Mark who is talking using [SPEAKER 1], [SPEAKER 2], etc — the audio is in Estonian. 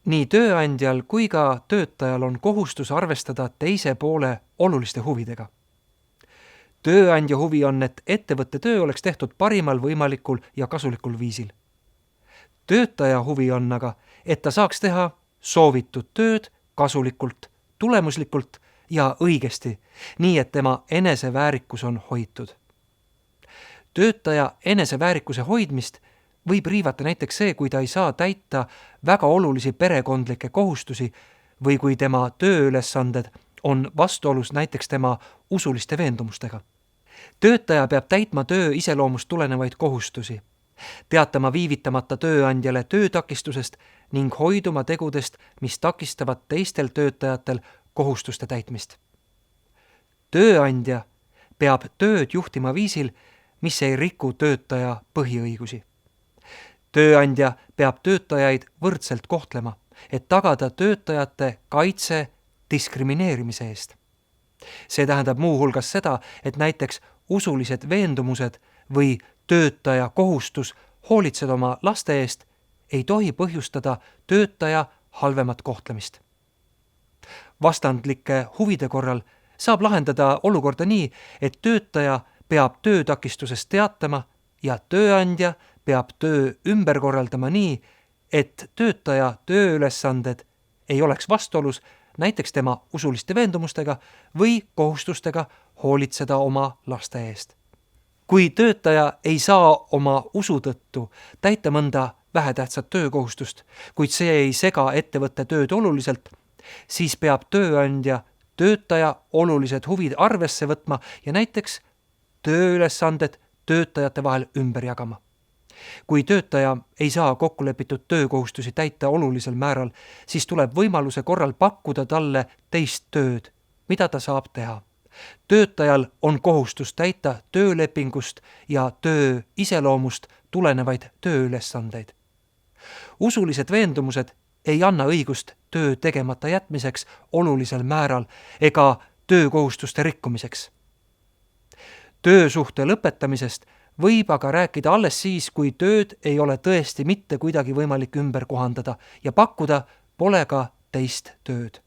[SPEAKER 1] Nii tööandjal kui ka töötajal on kohustus arvestada teise poole oluliste huvidega. Tööandja huvi on, et ettevõtte töö oleks tehtud parimal võimalikul ja kasulikul viisil. Töötaja huvi on aga, et ta saaks teha soovitud tööd kasulikult, tulemuslikult ja õigesti, nii et tema eneseväärikus on hoitud. Töötaja eneseväärikuse hoidmist võib riivata näiteks see, kui ta ei saa täita väga olulisi perekondlikke kohustusi või kui tema tööülesanded on vastuolus näiteks tema usuliste veendumustega. Töötaja peab täitma töö iseloomust tulenevaid kohustusi, teatama viivitamata tööandjale töötakistusest ning hoiduma tegudest, mis takistavad teistel töötajatel kohustuste täitmist. Tööandja peab tööd juhtima viisil, mis ei riku töötaja põhiõigusi. Tööandja peab töötajaid võrdselt kohtlema, et tagada töötajate kaitse diskrimineerimise eest. See tähendab muu hulgas seda, et näiteks usulised veendumused või töötaja kohustus hoolitseda oma laste eest ei tohi põhjustada töötaja halvemat kohtlemist. Vastandlike huvide korral saab lahendada olukorda nii, et töötaja peab töötakistusest teatama ja tööandja peab töö ümber korraldama nii, et töötaja tööülesanded ei oleks vastuolus näiteks tema usuliste veendumustega või kohustustega hoolitseda oma laste eest. Kui töötaja ei saa oma usu tõttu täita mõnda vähetähtsat töökohustust, kuid see ei sega ettevõtte tööd oluliselt, siis peab tööandja töötaja olulised huvid arvesse võtma ja näiteks tööülesanded töötajate vahel ümber jagama. Kui töötaja ei saa kokkulepitud töökohustusi täita olulisel määral, siis tuleb võimaluse korral pakkuda talle teist tööd, mida ta saab teha. Töötajal on kohustus täita töölepingust ja töö iseloomust tulenevaid tööülesandeid. Usulised veendumused ei anna õigust töö tegemata jätmiseks olulisel määral ega töökohustuste rikkumiseks. Töösuhte lõpetamisest võib aga rääkida alles siis, kui tööd ei ole tõesti mitte kuidagi võimalik ümber kohandada ja pakkuda pole ka teist tööd.